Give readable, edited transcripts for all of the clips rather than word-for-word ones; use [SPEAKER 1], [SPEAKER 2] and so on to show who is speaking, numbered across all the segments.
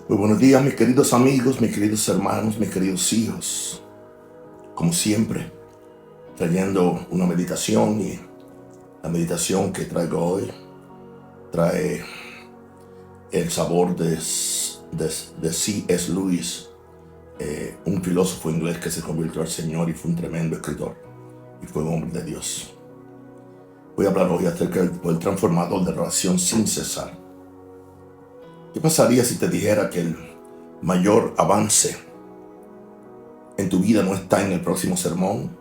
[SPEAKER 1] Muy buenos días, mis queridos amigos, mis queridos hermanos, mis queridos hijos. Como siempre, trayendo una meditación, y la meditación que traigo hoy trae el sabor de C.S. Lewis, un filósofo inglés que se convirtió al Señor y fue un tremendo escritor y fue un hombre de Dios. Voy a hablar hoy acerca del transformador de relación sin cesar. ¿Qué pasaría si te dijera que el mayor avance en tu vida no está en el próximo sermón,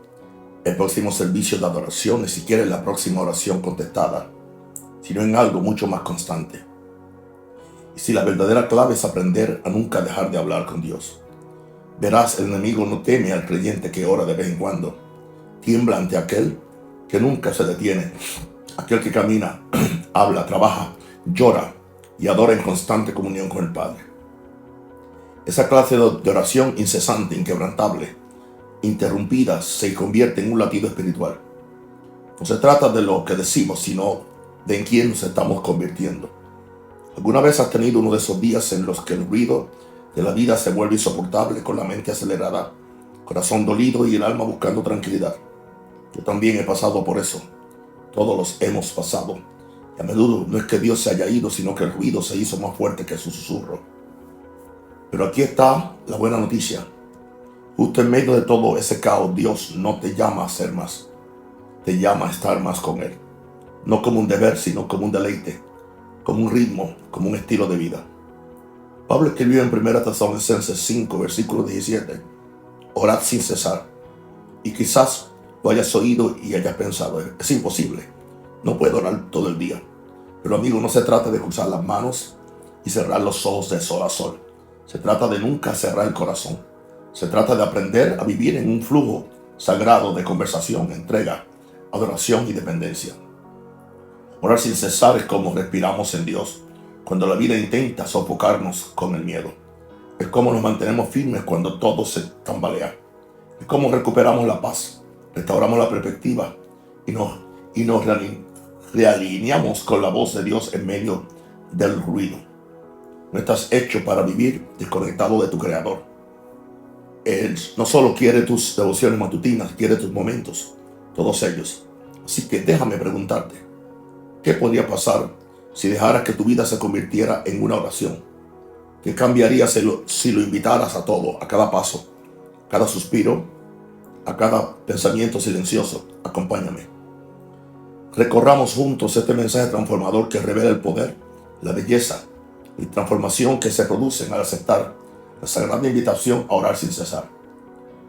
[SPEAKER 1] el próximo servicio de adoración, ni siquiera en la próxima oración contestada, sino en algo mucho más constante? Y si la verdadera clave es aprender a nunca dejar de hablar con Dios. Verás, el enemigo no teme al creyente que ora de vez en cuando. Tiembla ante aquel que nunca se detiene, aquel que camina, habla, trabaja, llora y adora en constante comunión con el Padre. Esa clase de oración incesante, inquebrantable, interrumpida, se convierte en un latido espiritual. No se trata de lo que decimos, sino de en quién nos estamos convirtiendo. ¿Alguna vez has tenido uno de esos días en los que el ruido de la vida se vuelve insoportable, con la mente acelerada, corazón dolido y el alma buscando tranquilidad? Yo también he pasado por eso. Todos los hemos pasado. Y a menudo no es que Dios se haya ido, sino que el ruido se hizo más fuerte que su susurro. Pero aquí está la buena noticia. Justo en medio de todo ese caos, Dios no te llama a ser más. Te llama a estar más con Él. No como un deber, sino como un deleite, como un ritmo, como un estilo de vida. Pablo escribió en 1 Tesalonicenses 5, versículo 17, orad sin cesar. Y quizás lo hayas oído y hayas pensado, es imposible, no puedo orar todo el día. Pero amigo, no se trata de cruzar las manos y cerrar los ojos de sol a sol. Se trata de nunca cerrar el corazón. Se trata de aprender a vivir en un flujo sagrado de conversación, entrega, adoración y dependencia. Orar sin cesar es como respiramos en Dios cuando la vida intenta sofocarnos con el miedo. Es como nos mantenemos firmes cuando todo se tambalea. Es como recuperamos la paz, restauramos la perspectiva y nos realineamos con la voz de Dios en medio del ruido. No estás hecho para vivir desconectado de tu Creador. Él no solo quiere tus devociones matutinas, quiere tus momentos, todos ellos. Así que déjame preguntarte, ¿qué podría pasar si dejaras que tu vida se convirtiera en una oración? ¿Qué cambiaría si lo invitaras a todo, a cada paso, a cada suspiro, a cada pensamiento silencioso? Acompáñame. Recorramos juntos este mensaje transformador que revela el poder, la belleza y transformación que se producen al aceptar la sagrada invitación a orar sin cesar.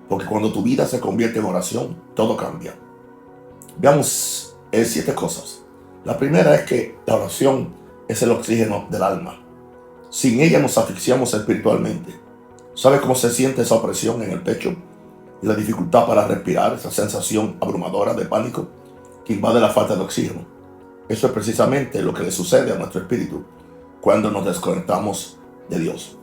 [SPEAKER 1] Porque cuando tu vida se convierte en oración, todo cambia. Veamos 7 cosas. La primera es que la oración es el oxígeno del alma. Sin ella nos asfixiamos espiritualmente. ¿Sabes cómo se siente esa opresión en el pecho? Y la dificultad para respirar, esa sensación abrumadora de pánico que invade la falta de oxígeno. Eso es precisamente lo que le sucede a nuestro espíritu cuando nos desconectamos de Dios.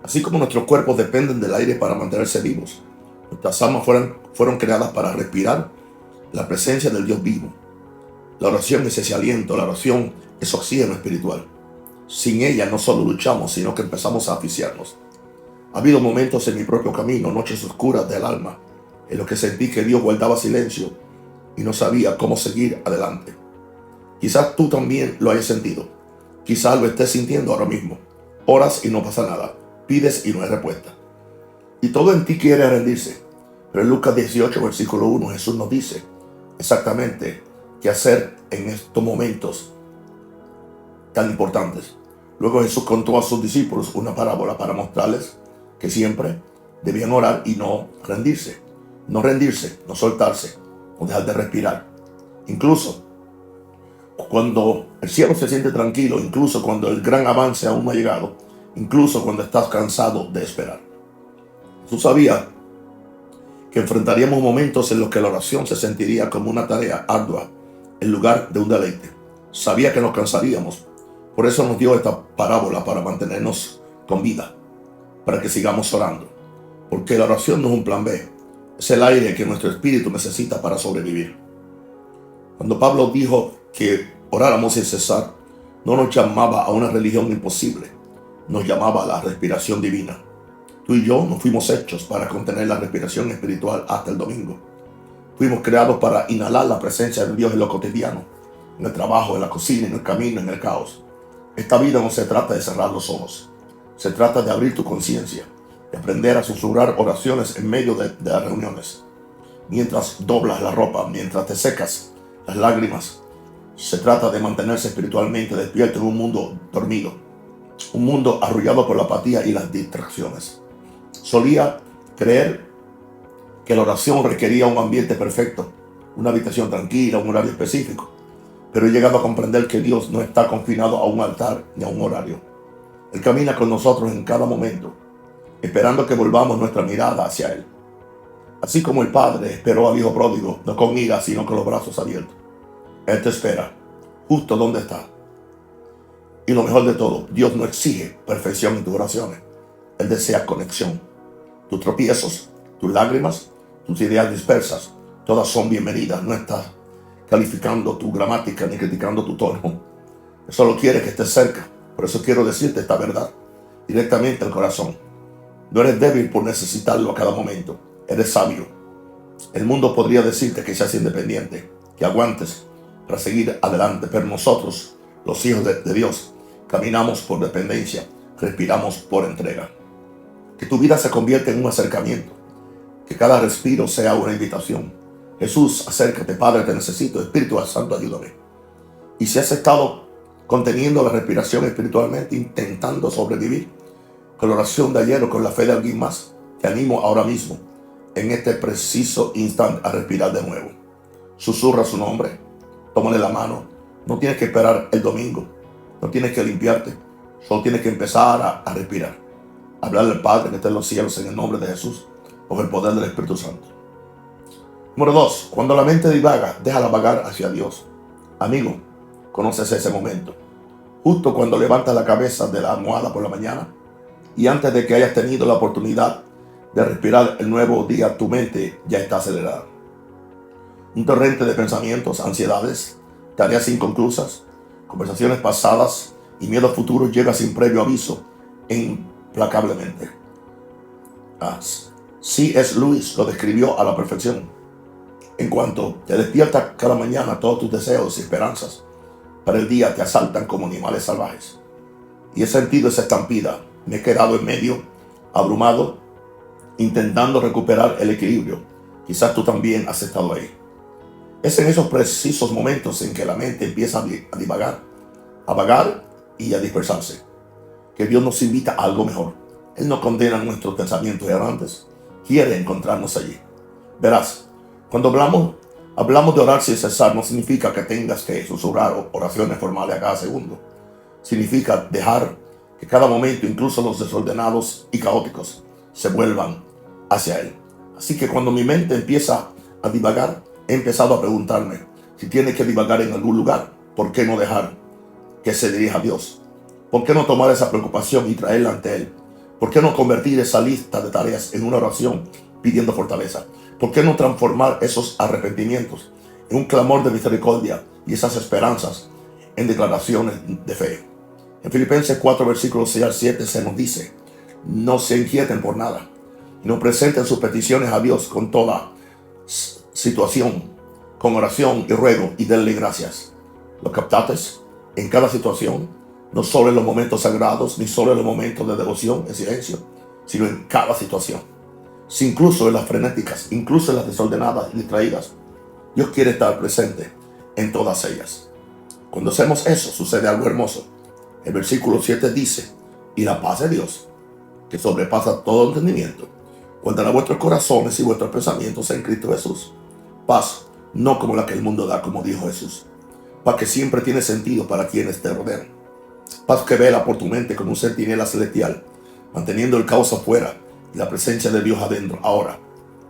[SPEAKER 1] Así como nuestros cuerpos dependen del aire para mantenerse vivos, nuestras almas fueron creadas para respirar la presencia del Dios vivo. La oración es ese aliento, la oración es oxígeno espiritual. Sin ella no solo luchamos, sino que empezamos a asfixiarnos. Ha habido momentos en mi propio camino, noches oscuras del alma, en los que sentí que Dios guardaba silencio y no sabía cómo seguir adelante. Quizás tú también lo hayas sentido. Quizás lo estés sintiendo ahora mismo. Oras y no pasa nada. Pides y no hay respuesta. Y todo en ti quiere rendirse. Pero en Lucas 18, versículo 1, Jesús nos dice exactamente qué hacer en estos momentos tan importantes. Luego Jesús contó a sus discípulos una parábola para mostrarles que siempre debían orar y no rendirse. No rendirse, no soltarse, no dejar de respirar. Incluso cuando el cielo se siente tranquilo, incluso cuando el gran avance aún no ha llegado, incluso cuando estás cansado de esperar. Jesús sabía que enfrentaríamos momentos en los que la oración se sentiría como una tarea ardua en lugar de un deleite. Sabía que nos cansaríamos. Por eso nos dio esta parábola para mantenernos con vida, para que sigamos orando. Porque la oración no es un plan B, es el aire que nuestro espíritu necesita para sobrevivir. Cuando Pablo dijo que oráramos sin cesar, no nos llamaba a una religión imposible. nos llamaba a la respiración divina. Tú y yo no fuimos hechos para contener la respiración espiritual hasta el domingo. Fuimos creados para inhalar la presencia de Dios en lo cotidiano, en el trabajo, en la cocina, en el camino, en el caos. Esta vida no se trata de cerrar los ojos. Se trata de abrir tu conciencia, de aprender a susurrar oraciones en medio de las reuniones. Mientras doblas la ropa, mientras te secas las lágrimas, se trata de mantenerse espiritualmente despierto en un mundo dormido, un mundo arrullado por la apatía y las distracciones. Solía creer que la oración requería un ambiente perfecto, una habitación tranquila, un horario específico, pero he llegado a comprender que Dios no está confinado a un altar ni a un horario. Él camina con nosotros en cada momento, esperando que volvamos nuestra mirada hacia Él. Así como el Padre esperó al Hijo pródigo, no con ira, sino con los brazos abiertos. Él te espera, justo donde está. Y lo mejor de todo, Dios no exige perfección en tus oraciones. Él desea conexión. Tus tropiezos, tus lágrimas, tus ideas dispersas, todas son bienvenidas. No estás calificando tu gramática ni criticando tu tono. Él solo quiere que estés cerca. Por eso quiero decirte esta verdad directamente al corazón. No eres débil por necesitarlo a cada momento. Eres sabio. El mundo podría decirte que seas independiente, que aguantes para seguir adelante, pero nosotros, los hijos de Dios, caminamos por dependencia, respiramos por entrega. Que tu vida se convierta en un acercamiento, que cada respiro sea una invitación. Jesús, acércate, Padre, te necesito, Espíritu Santo, ayúdame. Y si has estado conteniendo la respiración espiritualmente, intentando sobrevivir con la oración de ayer o con la fe de alguien más, te animo ahora mismo, en este preciso instante, a respirar de nuevo. Susurra su nombre, tómale la mano. No tienes que esperar el domingo, no tienes que limpiarte, solo tienes que empezar a respirar. Hablarle al Padre que está en los cielos en el nombre de Jesús, con el poder del Espíritu Santo. Número 2. Cuando la mente divaga, déjala vagar hacia Dios. Amigo, conoces ese momento. Justo cuando levantas la cabeza de la almohada por la mañana y antes de que hayas tenido la oportunidad de respirar el nuevo día, tu mente ya está acelerada. Un torrente de pensamientos, ansiedades, tareas inconclusas, conversaciones pasadas y miedo futuro llega sin previo aviso e implacablemente. C.S. Lewis lo describió a la perfección. En cuanto te despiertas cada mañana, todos tus deseos y esperanzas para el día te asaltan como animales salvajes. Y he sentido esa estampida. Me he quedado en medio, abrumado, intentando recuperar el equilibrio. Quizás tú también has estado ahí. Es en esos precisos momentos en que la mente empieza a divagar, a vagar y a dispersarse, que Dios nos invita a algo mejor. Él no condena nuestros pensamientos errantes, quiere encontrarnos allí. Verás, cuando hablamos de orar sin cesar, no significa que tengas que susurrar oraciones formales a cada segundo. Significa dejar que cada momento, incluso los desordenados y caóticos, se vuelvan hacia Él. Así que cuando mi mente empieza a divagar, he empezado a preguntarme si tiene que divagar en algún lugar. ¿Por qué no dejar que se dirija a Dios? ¿Por qué no tomar esa preocupación y traerla ante Él? ¿Por qué no convertir esa lista de tareas en una oración pidiendo fortaleza? ¿Por qué no transformar esos arrepentimientos en un clamor de misericordia y esas esperanzas en declaraciones de fe? En Filipenses 4, versículos 6 al 7 se nos dice: no se inquieten por nada, y no presenten sus peticiones a Dios con toda situación, con oración y ruego, y denle gracias. ¿Lo captaste? En cada situación, no solo en los momentos sagrados, ni solo en los momentos de devoción en silencio, sino en cada situación. Si incluso en las frenéticas, incluso en las desordenadas y distraídas, Dios quiere estar presente en todas ellas. Cuando hacemos eso, sucede algo hermoso. El versículo 7 dice: y la paz de Dios, que sobrepasa todo entendimiento, guardará vuestros corazones y vuestros pensamientos en Cristo Jesús. Paz, no como la que el mundo da, como dijo Jesús. Paz que siempre tiene sentido para quienes te rodean. Paz que vela por tu mente como un centinela celestial, manteniendo el caos afuera y la presencia de Dios adentro. Ahora,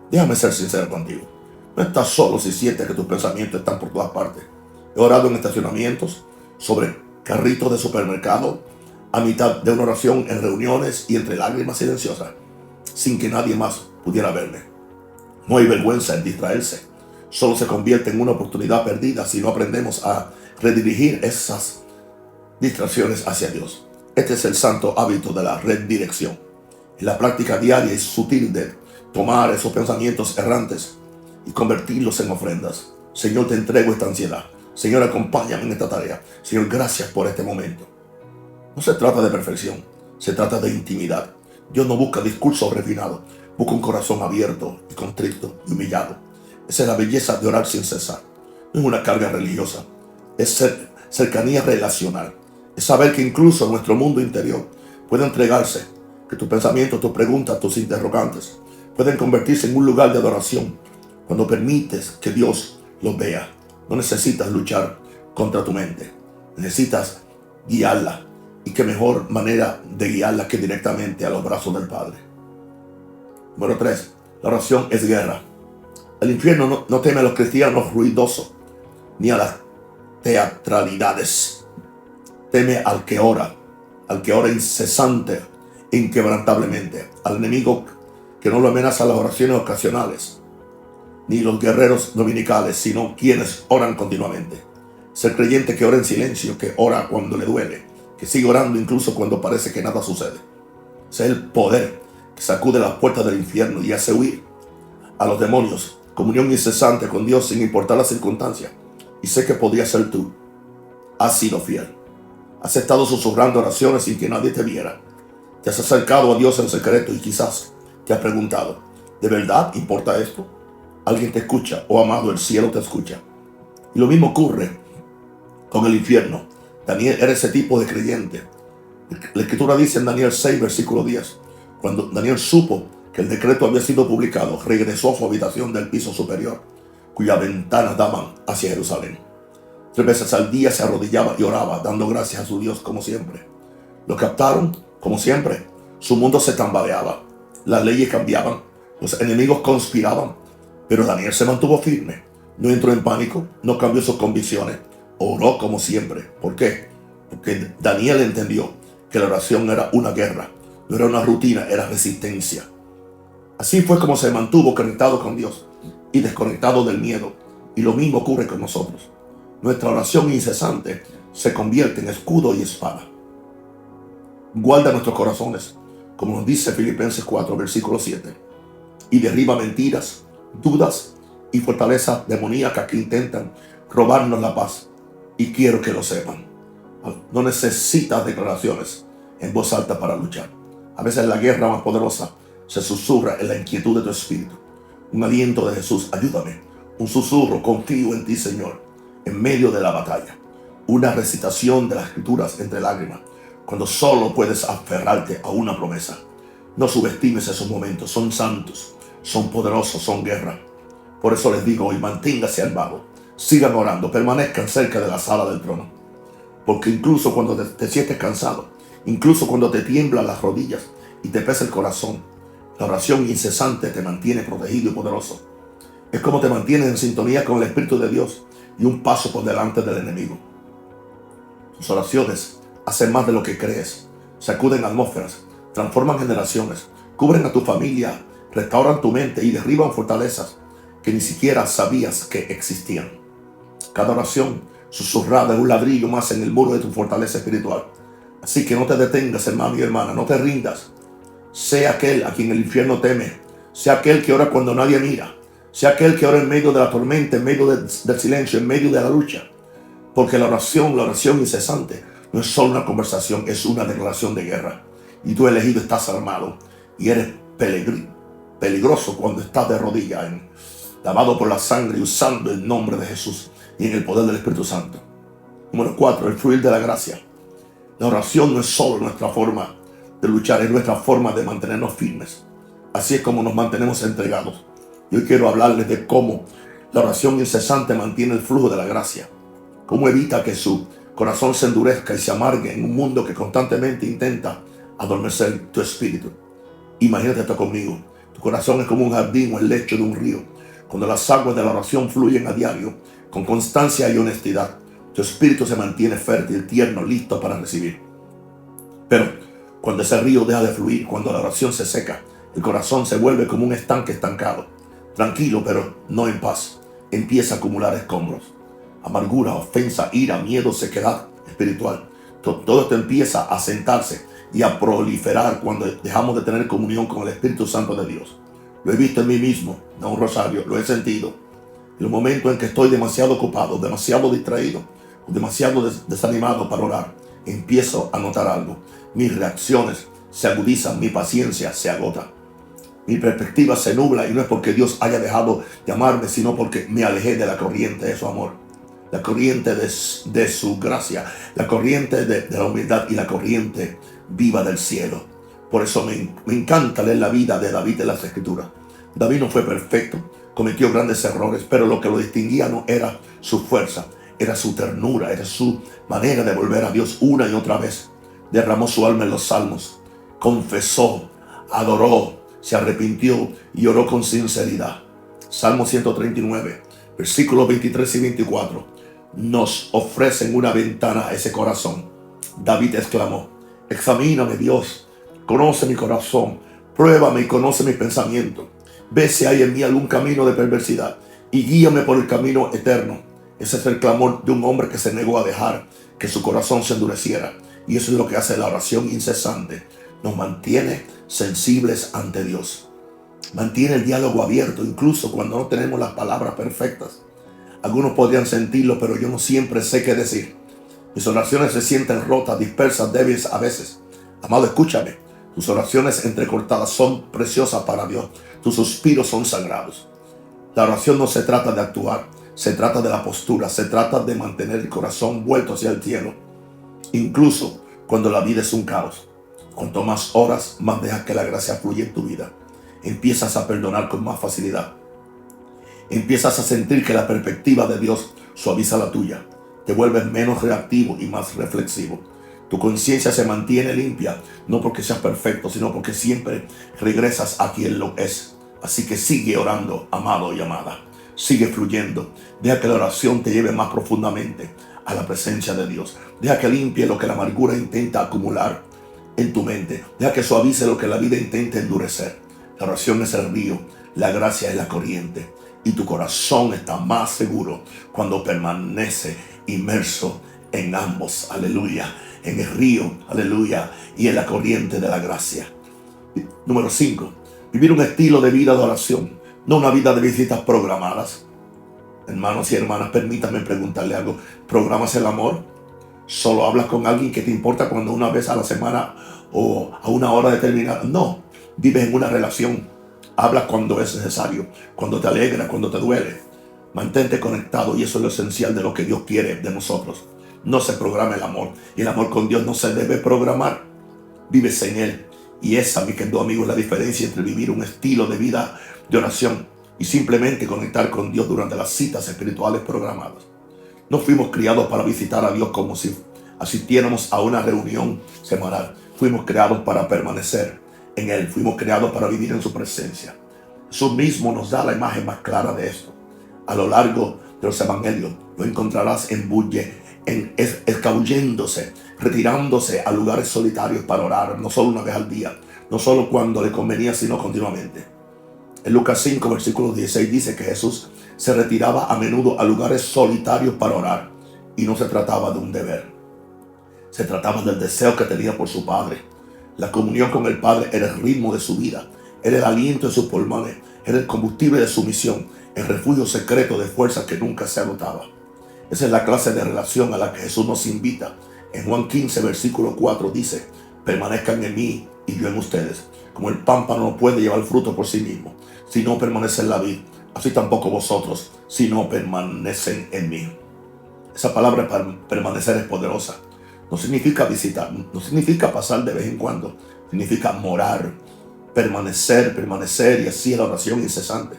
[SPEAKER 1] déjame ser sincero contigo. No estás solo si sientes que tus pensamientos están por todas partes. He orado en estacionamientos, sobre carritos de supermercado, a mitad de una oración, en reuniones y entre lágrimas silenciosas, sin que nadie más pudiera verme. No hay vergüenza en distraerse. Solo se convierte en una oportunidad perdida si no aprendemos a redirigir esas distracciones hacia Dios. Este es el santo hábito de la redirección. En la práctica diaria y sutil de tomar esos pensamientos errantes y convertirlos en ofrendas. Señor, te entrego esta ansiedad. Señor, acompáñame en esta tarea. Señor, gracias por este momento. No se trata de perfección, se trata de intimidad. Dios no busca discursos refinados, busca un corazón abierto y contrito y humillado. Esa es la belleza de orar sin cesar. No es una carga religiosa, es cercanía relacional. Es saber que incluso en nuestro mundo interior puede entregarse, que tus pensamientos, tus preguntas, tus interrogantes pueden convertirse en un lugar de adoración cuando permites que Dios los vea. No necesitas luchar contra tu mente, necesitas guiarla. Y qué mejor manera de guiarla que directamente a los brazos del Padre. Número 3. La oración es guerra. El infierno no teme a los cristianos ruidosos ni a las teatralidades. Teme al que ora incesante e inquebrantablemente, al enemigo que no lo amenaza las oraciones ocasionales, ni los guerreros dominicales, sino quienes oran continuamente. Es el creyente que ora en silencio, que ora cuando le duele, que sigue orando incluso cuando parece que nada sucede. Ese es el poder que sacude las puertas del infierno y hace huir a los demonios. Comunión incesante con Dios sin importar las circunstancias. Y sé que podría ser tú. Has sido fiel. Has estado susurrando oraciones sin que nadie te viera. Te has acercado a Dios en secreto y quizás te has preguntado, ¿de verdad importa esto? Alguien te escucha, oh amado, el cielo te escucha. Y lo mismo ocurre con el infierno. Daniel era ese tipo de creyente. La escritura dice en Daniel 6, versículo 10, cuando Daniel supo que el decreto había sido publicado, regresó a su habitación del piso superior, cuyas ventanas daban hacia Jerusalén. 3 veces al día se arrodillaba y oraba, dando gracias a su Dios como siempre. Lo captaron, como siempre. Su mundo se tambaleaba. Las leyes cambiaban. Los enemigos conspiraban. Pero Daniel se mantuvo firme. No entró en pánico. No cambió sus convicciones. Oró como siempre. ¿Por qué? Porque Daniel entendió que la oración era una guerra. No era una rutina, era resistencia. Así fue como se mantuvo conectado con Dios y desconectado del miedo. Y lo mismo ocurre con nosotros. Nuestra oración incesante se convierte en escudo y espada. Guarda nuestros corazones, como nos dice Filipenses 4, versículo 7. Y derriba mentiras, dudas y fortalezas demoníacas que intentan robarnos la paz. Y quiero que lo sepan. No necesitas declaraciones en voz alta para luchar. A veces la guerra más poderosa se susurra en la inquietud de tu espíritu. Un aliento de Jesús, ayúdame. Un susurro, confío en ti, Señor, en medio de la batalla. Una recitación de las escrituras entre lágrimas, cuando solo puedes aferrarte a una promesa. No subestimes esos momentos, son santos, son poderosos, son guerra. Por eso les digo hoy, manténgase al lado, sigan orando, permanezcan cerca de la sala del trono. Porque incluso cuando te sientes cansado, incluso cuando te tiemblan las rodillas y te pesa el corazón, la oración incesante te mantiene protegido y poderoso. Es como te mantiene en sintonía con el Espíritu de Dios y un paso por delante del enemigo. Tus oraciones hacen más de lo que crees, sacuden atmósferas, transforman generaciones, cubren a tu familia, restauran tu mente y derriban fortalezas que ni siquiera sabías que existían. Cada oración susurrada es un ladrillo más en el muro de tu fortaleza espiritual. Así que no te detengas, hermano y hermana, no te rindas. Sea aquel a quien el infierno teme, sea aquel que ora cuando nadie mira, sea aquel que ora en medio de la tormenta, en medio del silencio, en medio de la lucha. Porque la oración incesante, no es solo una conversación, es una declaración de guerra. Y tú elegido estás armado y eres peligroso cuando estás de rodillas, lavado por la sangre y usando el nombre de Jesús y en el poder del Espíritu Santo. Número 4, el fluir de la gracia. La oración no es solo nuestra forma de luchar, es nuestra forma de mantenernos firmes. Así es como nos mantenemos entregados. Yo quiero hablarles de cómo la oración incesante mantiene el flujo de la gracia. Cómo evita que su corazón se endurezca y se amargue en un mundo que constantemente intenta adormecer tu espíritu. Imagínate esto conmigo. Tu corazón es como un jardín o el lecho de un río. Cuando las aguas de la oración fluyen a diario, con constancia y honestidad, tu espíritu se mantiene fértil, tierno, listo para recibir. Pero cuando ese río deja de fluir, cuando la oración se seca, el corazón se vuelve como un estanque estancado. Tranquilo, pero no en paz. Empieza a acumular escombros. Amargura, ofensa, ira, miedo, sequedad espiritual. Todo esto empieza a sentarse y a proliferar cuando dejamos de tener comunión con el Espíritu Santo de Dios. Lo he visto en mí mismo, no un rosario, lo he sentido. En los momentos en que estoy demasiado ocupado, demasiado distraído, demasiado desanimado para orar, empiezo a notar algo. Mis reacciones se agudizan, mi paciencia se agota. Mi perspectiva se nubla y no es porque Dios haya dejado de amarme, sino porque me alejé de la corriente de su amor, la corriente de su gracia, la corriente de la humildad y la corriente viva del cielo. Por eso me encanta leer la vida de David en las Escrituras. David no fue perfecto, cometió grandes errores, pero lo que lo distinguía no era su fuerza, era su ternura, era su manera de volver a Dios una y otra vez. Derramó su alma en los salmos, confesó, adoró, se arrepintió y oró con sinceridad. Salmo 139, versículos 23 y 24, nos ofrecen una ventana a ese corazón. David exclamó: examíname, Dios, conoce mi corazón, pruébame y conoce mis pensamientos. Ve si hay en mí algún camino de perversidad y guíame por el camino eterno. Ese es el clamor de un hombre que se negó a dejar que su corazón se endureciera. Y eso es lo que hace la oración incesante. Nos mantiene sensibles ante Dios. Mantiene el diálogo abierto, incluso cuando no tenemos las palabras perfectas. Algunos podrían sentirlo, pero yo no siempre sé qué decir. Mis oraciones se sienten rotas, dispersas, débiles a veces. Amado, escúchame. Tus oraciones entrecortadas son preciosas para Dios. Tus suspiros son sagrados. La oración no se trata de actuar, se trata de la postura, se trata de mantener el corazón vuelto hacia el cielo. Incluso cuando la vida es un caos. Cuanto más oras, más dejas que la gracia fluya en tu vida. Empiezas a perdonar con más facilidad. Empiezas a sentir que la perspectiva de Dios suaviza la tuya. Te vuelves menos reactivo y más reflexivo. Tu conciencia se mantiene limpia, no porque seas perfecto, sino porque siempre regresas a quien lo es. Así que sigue orando, amado y amada. Sigue fluyendo. Deja que la oración te lleve más profundamente a la presencia de Dios. Deja que limpie lo que la amargura intenta acumular en tu mente. Deja que suavice lo que la vida intenta endurecer. La oración es el río, la gracia es la corriente. Y tu corazón está más seguro cuando permanece inmerso en ambos. Aleluya. En el río, aleluya, y en la corriente de la gracia. Número 5. Vivir un estilo de vida de oración, no una vida de visitas programadas. Hermanos y hermanas, permítanme preguntarle algo. ¿Programas el amor? ¿Solo hablas con alguien que te importa cuando una vez a la semana o a una hora determinada? No, vives en una relación. Hablas cuando es necesario, cuando te alegra, cuando te duele. Mantente conectado y eso es lo esencial de lo que Dios quiere de nosotros. No se programa el amor y el amor con Dios no se debe programar. Vives en Él y esa, mi querido amigo, es la diferencia entre vivir un estilo de vida de oración y simplemente conectar con Dios durante las citas espirituales programadas. No fuimos criados para visitar a Dios como si asistiéramos a una reunión semanal. Fuimos creados para permanecer en Él. Fuimos creados para vivir en su presencia. Jesús mismo nos da la imagen más clara de esto. A lo largo de los evangelios lo encontrarás escabulléndose, retirándose a lugares solitarios para orar, no solo una vez al día, no solo cuando le convenía, sino continuamente. En Lucas 5, versículo 16 dice que Jesús se retiraba a menudo a lugares solitarios para orar, y no se trataba de un deber. Se trataba del deseo que tenía por su Padre. La comunión con el Padre era el ritmo de su vida, era el aliento de sus pulmones, era el combustible de su misión, el refugio secreto de fuerzas que nunca se agotaba. Esa es la clase de relación a la que Jesús nos invita. En Juan 15, versículo 4 dice: permanezcan en mí y yo en ustedes. Como el pámpano no puede llevar fruto por sí mismo si no permanece en la vid, así tampoco vosotros si no permanecen en mí. Esa palabra permanecer es poderosa. No significa visitar, no significa pasar de vez en cuando. Significa morar, permanecer y así es la oración incesante.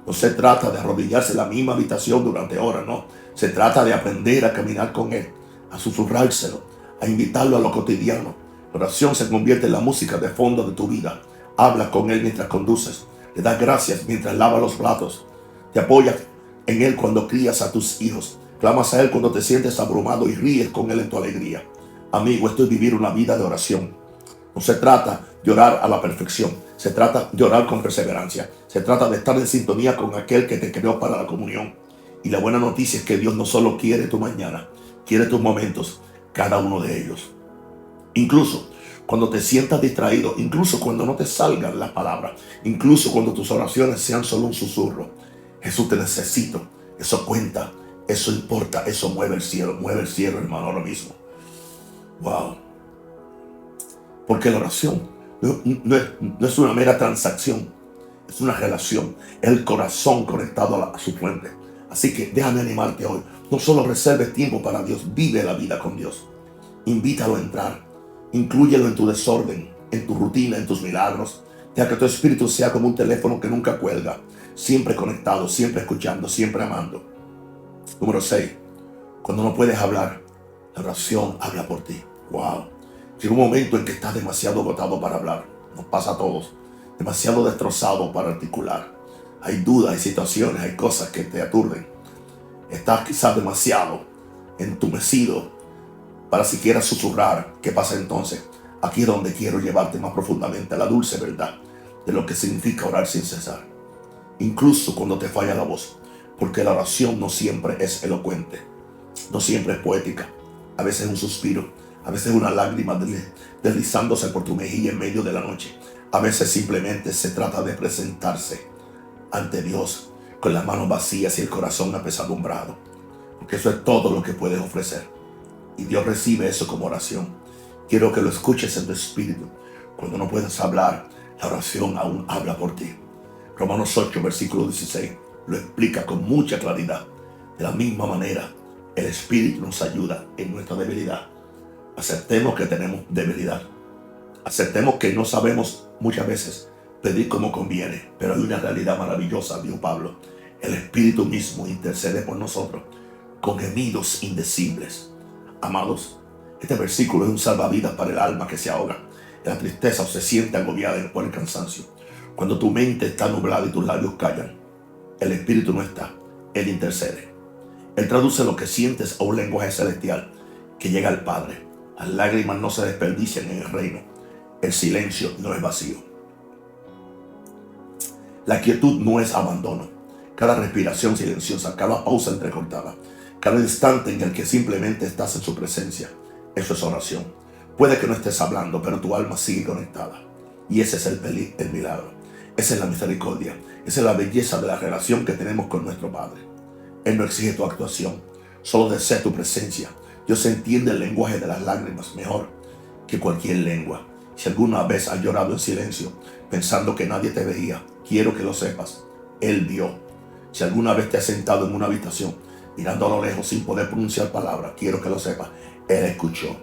[SPEAKER 1] No se trata de arrodillarse en la misma habitación durante horas, no. Se trata de aprender a caminar con Él, a susurrárselo, a invitarlo a lo cotidiano. La oración se convierte en la música de fondo de tu vida. Hablas con Él mientras conduces, le das gracias mientras lavas los platos, te apoyas en Él cuando crías a tus hijos, clamas a Él cuando te sientes abrumado y ríes con Él en tu alegría. Amigo, esto es vivir una vida de oración. No se trata de orar a la perfección, se trata de orar con perseverancia, se trata de estar en sintonía con aquel que te creó para la comunión. Y la buena noticia es que Dios no solo quiere tu mañana, quiere tus momentos. cada uno de ellos. Incluso cuando te sientas distraído, incluso cuando no te salgan las palabras, incluso cuando tus oraciones sean solo un susurro, Jesús, te necesito. Eso cuenta, eso importa, eso mueve el cielo, hermano, ahora mismo. Wow. Porque la oración no es una mera transacción, es una relación, es el corazón conectado a su fuente. Así que déjame animarte hoy. No solo reserves tiempo para Dios, vive la vida con Dios. Invítalo a entrar. Inclúyelo en tu desorden, en tu rutina, en tus milagros. Deja que tu espíritu sea como un teléfono que nunca cuelga, siempre conectado, siempre escuchando, siempre amando. Número 6. Cuando no puedes hablar, la oración habla por ti. Wow. Llega un momento en que estás demasiado agotado para hablar. Nos pasa a todos. Demasiado destrozado para articular. Hay dudas, hay situaciones, hay cosas que te aturden. Estás quizás demasiado entumecido para siquiera susurrar. ¿Qué pasa entonces? Aquí es donde quiero llevarte más profundamente a la dulce verdad de lo que significa orar sin cesar. Incluso cuando te falla la voz. Porque la oración no siempre es elocuente. No siempre es poética. A veces es un suspiro. A veces es una lágrima deslizándose por tu mejilla en medio de la noche. A veces simplemente se trata de presentarse ante Dios con las manos vacías y el corazón apesadumbrado. Porque eso es todo lo que puedes ofrecer. Y Dios recibe eso como oración. Quiero que lo escuches en tu espíritu. Cuando no puedes hablar, la oración aún habla por ti. Romanos 8, versículo 16, lo explica con mucha claridad. De la misma manera, el Espíritu nos ayuda en nuestra debilidad. Aceptemos que tenemos debilidad. Aceptemos que no sabemos muchas veces pedir como conviene. Pero hay una realidad maravillosa, dijo Pablo. El Espíritu mismo intercede por nosotros con gemidos indecibles. Amados, este versículo es un salvavidas para el alma que se ahoga en la tristeza o se siente agobiada por el cansancio. Cuando tu mente está nublada y tus labios callan, el Espíritu no está, Él intercede. Él traduce lo que sientes a un lenguaje celestial que llega al Padre. Las lágrimas no se desperdician en el reino. El silencio no es vacío. La quietud no es abandono. Cada respiración silenciosa, cada pausa entrecortada, cada instante en el que simplemente estás en su presencia, eso es oración. Puede que no estés hablando, pero tu alma sigue conectada. Y ese es el milagro. Esa es la misericordia. Esa es la belleza de la relación que tenemos con nuestro Padre. Él no exige tu actuación, solo desea tu presencia. Dios entiende el lenguaje de las lágrimas mejor que cualquier lengua. Si alguna vez has llorado en silencio, pensando que nadie te veía, quiero que lo sepas. Él vio. Si alguna vez te has sentado en una habitación, mirando a lo lejos sin poder pronunciar palabras, quiero que lo sepas. Él escuchó.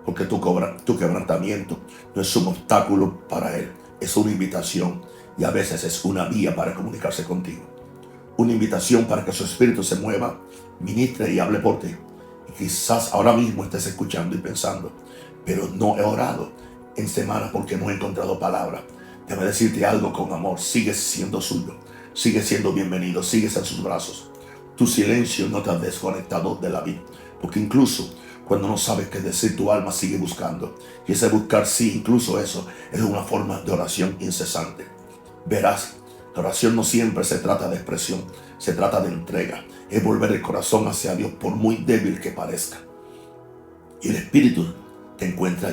[SPEAKER 1] Porque tu quebrantamiento no es un obstáculo para Él. Es una invitación. Y a veces es una vía para comunicarse contigo. Una invitación para que su espíritu se mueva, ministre y hable por ti. Y quizás ahora mismo estés escuchando y pensando, pero no he orado en semanas porque no he encontrado palabras. Déjame decirte algo con amor. Sigues siendo suyo. Sigues siendo bienvenido. Sigues en sus brazos. Tu silencio no te ha desconectado de la vida. Porque incluso cuando no sabes qué decir, tu alma sigue buscando. Y ese buscar, sí, incluso eso es una forma de oración incesante. Verás, la oración no siempre se trata de expresión, se trata de entrega. Es volver el corazón hacia Dios por muy débil que parezca. Y el Espíritu te encuentra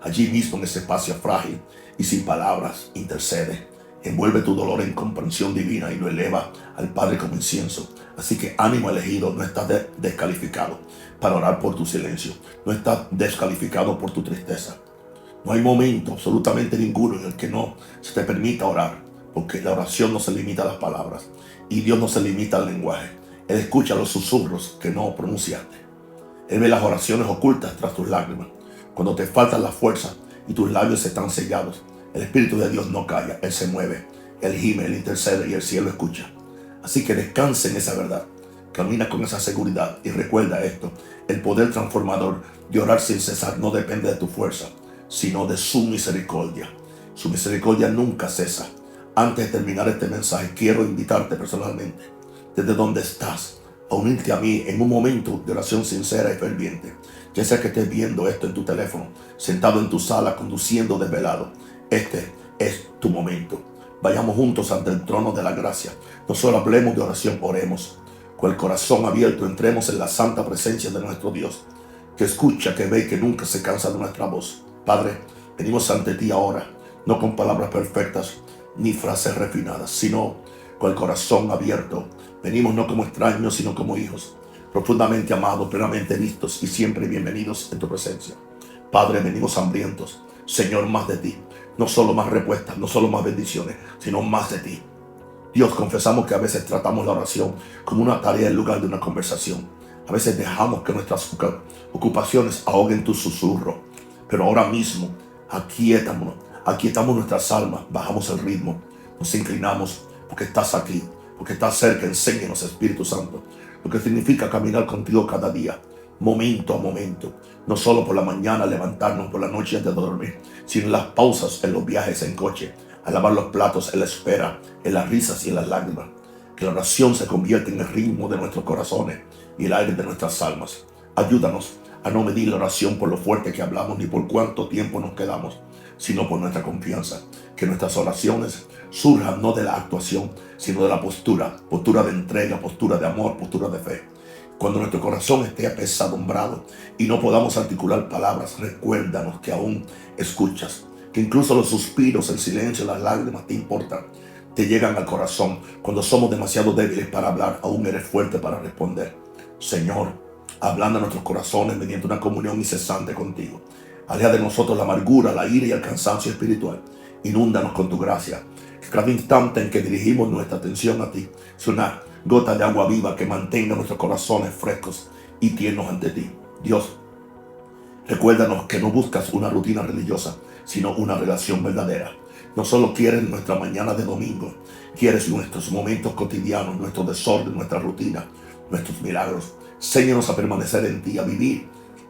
[SPEAKER 1] allí mismo en ese espacio frágil y sin palabras, intercede. Envuelve tu dolor en comprensión divina y lo eleva al Padre como incienso. Así que ánimo elegido, no estás descalificado para orar por tu silencio. No estás descalificado por tu tristeza. No hay momento, absolutamente ninguno, en el que no se te permita orar. Porque la oración no se limita a las palabras. Y Dios no se limita al lenguaje. Él escucha los susurros que no pronunciaste. Él ve las oraciones ocultas tras tus lágrimas. Cuando te faltan las fuerzas y tus labios están sellados, el Espíritu de Dios no calla. Él se mueve, Él gime, Él intercede y el cielo escucha. Así que descansa en esa verdad. Camina con esa seguridad y recuerda esto. El poder transformador de orar sin cesar no depende de tu fuerza, sino de su misericordia. Su misericordia nunca cesa. Antes de terminar este mensaje, quiero invitarte personalmente, desde donde estás, a unirte a mí en un momento de oración sincera y ferviente. Ya sea que estés viendo esto en tu teléfono, sentado en tu sala, conduciendo desvelado. Este es tu momento. Vayamos juntos ante el trono de la gracia. No solo hablemos de oración, oremos. Con el corazón abierto, entremos en la santa presencia de nuestro Dios, que escucha, que ve y que nunca se cansa de nuestra voz. Padre, venimos ante ti ahora, no con palabras perfectas ni frases refinadas, sino con el corazón abierto. Venimos no como extraños, sino como hijos, profundamente amados, plenamente vistos y siempre bienvenidos en tu presencia. Padre, venimos hambrientos, Señor, más de ti. No solo más respuestas, no solo más bendiciones, sino más de ti. Dios, confesamos que a veces tratamos la oración como una tarea en lugar de una conversación. A veces dejamos que nuestras ocupaciones ahoguen tu susurro. Pero ahora mismo, aquietamos nuestras almas, bajamos el ritmo, nos inclinamos porque estás aquí, porque estás cerca. Enséñanos, Espíritu Santo, lo que significa caminar contigo cada día, momento a momento. No solo por la mañana levantarnos, por la noche antes de dormir, sino en las pausas, en los viajes en coche, al lavar los platos, en la espera, en las risas y en las lágrimas. Que la oración se convierta en el ritmo de nuestros corazones y el aire de nuestras almas. Ayúdanos a no medir la oración por lo fuerte que hablamos ni por cuánto tiempo nos quedamos, sino por nuestra confianza. Que nuestras oraciones surjan no de la actuación, sino de la postura de entrega, postura de amor, postura de fe. Cuando nuestro corazón esté apesadumbrado y no podamos articular palabras, recuérdanos que aún escuchas, que incluso los suspiros, el silencio, las lágrimas te importan, te llegan al corazón. Cuando somos demasiado débiles para hablar, aún eres fuerte para responder. Señor, ablanda nuestros corazones mediante una comunión incesante contigo. Aleja de nosotros la amargura, la ira y el cansancio espiritual. Inúndanos con tu gracia. Que cada instante en que dirigimos nuestra atención a ti sea una gota de agua viva que mantenga nuestros corazones frescos y tiernos ante ti. Dios, recuérdanos que no buscas una rutina religiosa, sino una relación verdadera. No solo quieres nuestra mañana de domingo, quieres nuestros momentos cotidianos, nuestro desorden, nuestra rutina, nuestros milagros. Enséñanos a permanecer en ti, a vivir,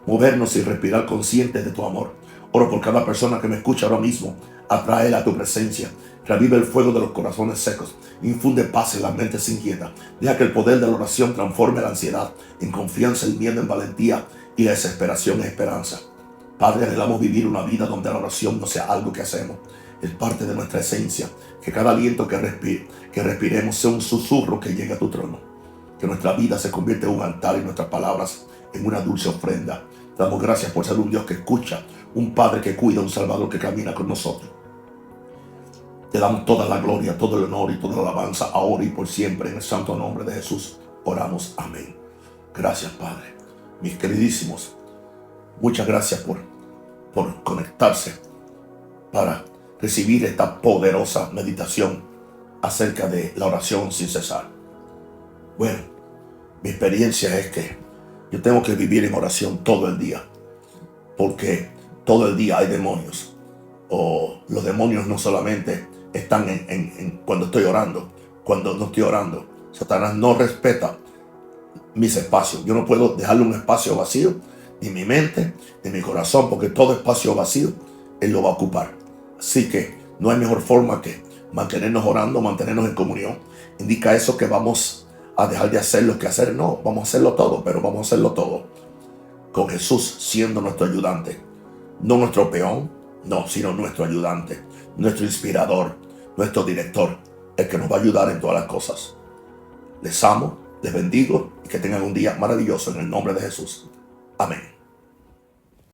[SPEAKER 1] movernos y respirar conscientes de tu amor. Oro por cada persona que me escucha ahora mismo. Atráela a tu presencia. Revive el fuego de los corazones secos. Infunde paz en las mentes inquietas. Deja que el poder de la oración transforme la ansiedad en confianza, el miedo en valentía y la desesperación en esperanza. Padre, anhelamos vivir una vida donde la oración no sea algo que hacemos, es parte de nuestra esencia. Que cada aliento que respiremos sea un susurro que llegue a tu trono. Que nuestra vida se convierta en un altar y nuestras palabras en una dulce ofrenda. Te damos gracias por ser un Dios que escucha, un Padre que cuida, un Salvador que camina con nosotros. Te damos toda la gloria, todo el honor y toda la alabanza ahora y por siempre. En el santo nombre de Jesús oramos. Amén. Gracias, Padre. Mis queridísimos, muchas gracias por conectarse para recibir esta poderosa meditación acerca de la oración sin cesar. Bueno, mi experiencia es que yo tengo que vivir en oración todo el día, porque todo el día hay demonios. O los demonios no solamente están cuando estoy orando, cuando no estoy orando. Satanás no respeta mis espacios. Yo no puedo dejarle un espacio vacío, ni mi mente, ni mi corazón, porque todo espacio vacío Él lo va a ocupar. Así que no hay mejor forma que mantenernos orando, mantenernos en comunión. Indica eso que vamos a dejar de hacer lo que hacer. No, vamos a hacerlo todo, pero vamos a hacerlo todo con Jesús siendo nuestro ayudante. No nuestro peón, no, sino nuestro ayudante, nuestro inspirador, nuestro director, el que nos va a ayudar en todas las cosas. Les amo, les bendigo y que tengan un día maravilloso en el nombre de Jesús. Amén.